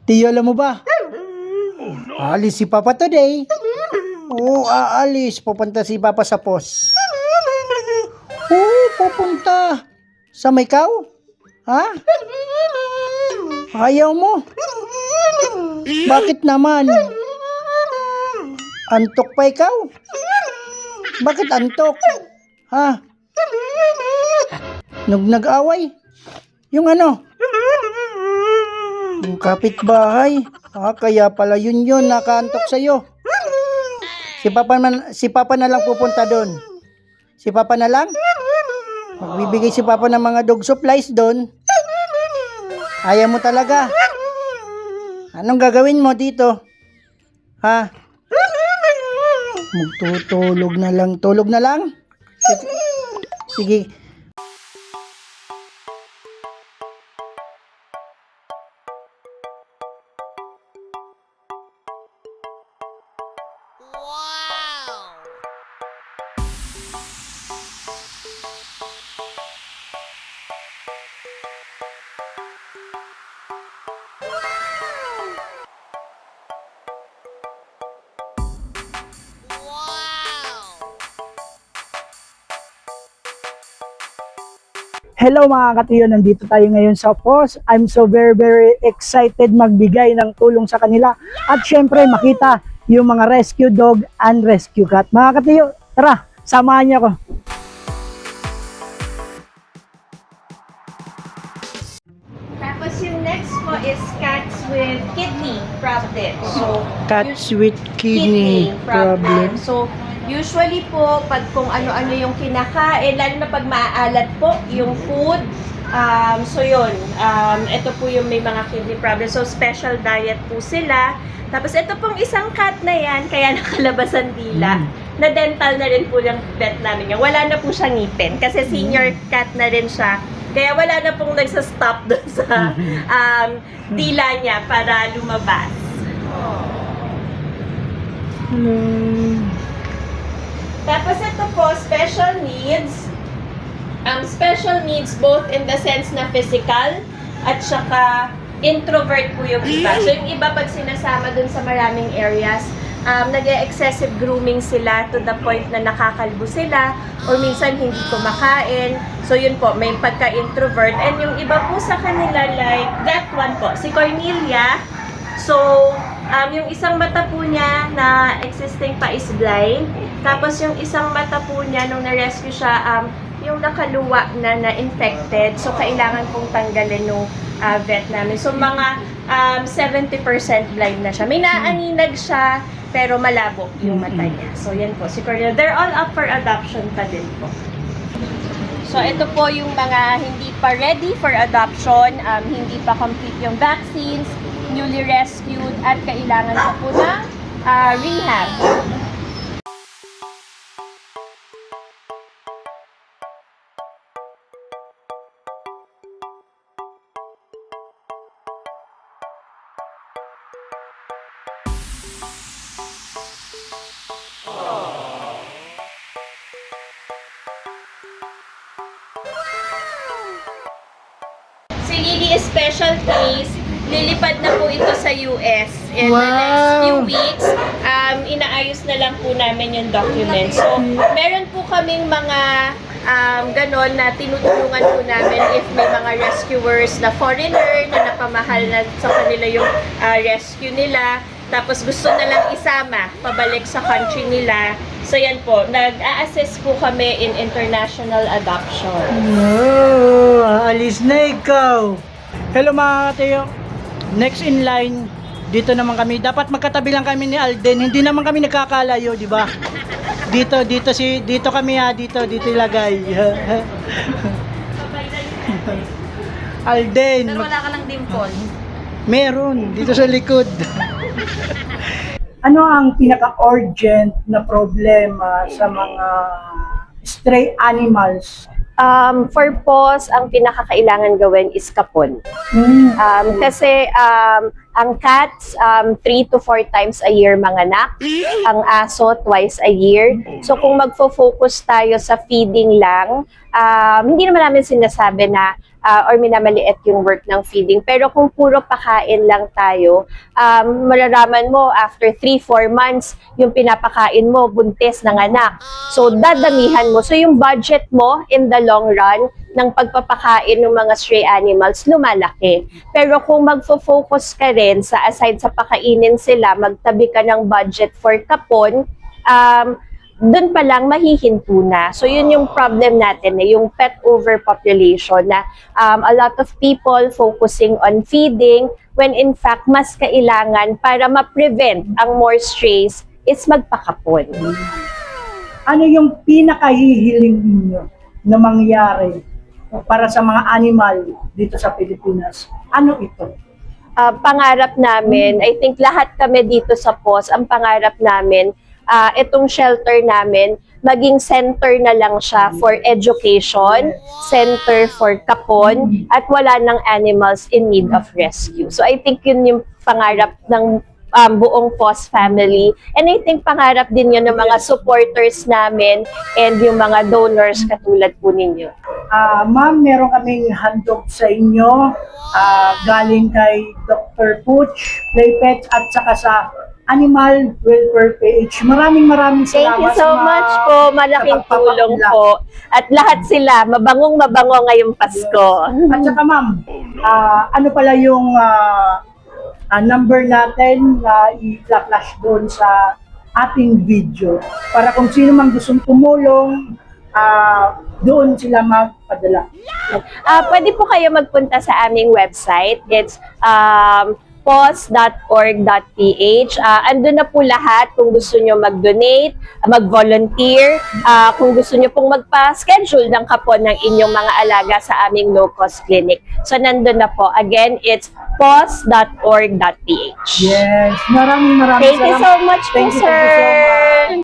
Tiyo, alam mo ba? Aalis si Papa today. Oo, aalis. Pupunta si Papa sa pos. Oo, pupunta. Sa Macau? Ha? Ayaw mo? Bakit naman? Antok pa ikaw? Bakit antok? Ha? Nag-away? Yung ano? Yung kapitbahay. Kaya pala yun nakaantok sa'yo. Si Papa na lang pupunta doon. Si Papa na lang? Magbibigay si Papa ng mga dog supplies doon. Ayaw mo talaga. Anong gagawin mo dito? Ha? Magtutulog na lang. Tulog na lang? Sige. Hello mga katiyo, nandito tayo ngayon sa POS. I'm so very excited magbigay ng tulong sa kanila. At syempre makita yung mga rescue dog and rescue cat. Mga katiyo, tara, samahan niyo ako. Tapos yung next po is cats with kidney problem. So, Cats with kidney problem. So, usually po, pag kung ano-ano yung kinakain, lalo na pag maaalat po yung food, so yun, ito po yung may mga kidney problem. So, special diet po sila. Tapos, ito pong isang cat na yan, kaya nakalabasan dila. Na dental na rin po yung vet namin yan. Wala na po siyang ngipin, kasi senior cat na rin siya. Kaya wala na pong nagsa-stop doon sa dila niya para lumabas. Tapos ito po, special needs. Special needs both in the sense na physical at saka introvert po yung iba. So yung iba pag sinasama dun sa maraming areas, nag-excessive grooming sila to the point na nakakalbo sila or minsan hindi kumakain. So yun po, may pagka-introvert. And yung iba po sa kanila like that one po, si Cornelia. So, yung isang mata po niya na existing pa is blind. Tapos yung isang mata po niya nung na-rescue siya, yung nakaluwa na infected. So, kailangan pong tanggalin ng vet namin. So, mga 70% blind na siya. May naaninag siya, pero malabo yung mata niya. So, yan po. Si Cornelia, they're all up for adoption pa din po. So, ito po yung mga hindi pa ready for adoption, hindi pa complete yung vaccines, newly rescued, at kailangan pa po ng rehab. Si Lily is special case. Lilipad na po ito sa US in the next few weeks. Inaayos na lang po namin yung documents. So, meron po kaming mga ganon na tinutulungan po namin if may mga rescuers na foreigner na napamahal na sa kanila yung rescue nila. Tapos gusto na lang isama pabalik sa country nila. So yan po, nag-a-assist po kami in international adoption. Aalis na ikaw. Hello mga katiyo. Next in line, dito naman kami. Dapat magkatabi lang kami ni Alden. Hindi naman kami nagkakalayo, di ba? Dito kami dito ilagay. Alden. Pero wala ka ng dimple. Meron dito sa likod. Ano ang pinaka-urgent na problema sa mga stray animals? For POS, ang pinakakailangan gawin is kapon. Kasi ang cats, 3 to 4 times a year manganak. Ang aso, twice a year. So kung magfo-focus tayo sa feeding lang, hindi naman namin sinasabi na or minamaliit yung work ng feeding. Pero kung puro pakain lang tayo, malalaman mo after 3-4 months, yung pinapakain mo, buntis ng anak. So, dadamihan mo. So, yung budget mo in the long run ng pagpapakain ng mga stray animals, lumalaki. Pero kung magfo-focus ka rin sa aside sa pakainin sila, magtabi ka ng budget for kapon, doon pa lang mahihinto na. So yun yung problem natin, yung pet overpopulation na a lot of people focusing on feeding when in fact mas kailangan para ma-prevent ang more strays is magpakapon. Ano yung pinakahihiling ninyo na mangyari para sa mga animal dito sa Pilipinas? Ano ito? Pangarap namin, I think lahat kami dito sa POS, ang pangarap namin, itong shelter namin, maging center na lang siya for education, center for kapon, at wala ng animals in need of rescue. So I think yun yung pangarap ng buong POS family. And I think pangarap din yun ng mga supporters namin and yung mga donors katulad po ninyo. Ma'am, meron kaming handog sa inyo galing kay Dr. Pooch, Playpets at saka sa Animal Welfare PH. Maraming salamat. Thank you so much po. Malaking sa tulong pagpapakila. po. At lahat sila, mabangong mabango ngayong Pasko. At saka ma'am, ano pala yung number natin na i-flash doon sa ating video para kung sino mang gustong tumulong, doon sila magpadala. Pwede po kayo magpunta sa aming website. It's pos.org.ph. Andun na po lahat kung gusto nyo mag-donate, mag-volunteer, kung gusto nyo pong magpa-schedule ng kapon ng inyong mga alaga sa aming no-cost clinic. So, nandun na po. Again, it's pos.org.ph. Yes, maraming Thank you salamat. so much po, Thank you so sir. much.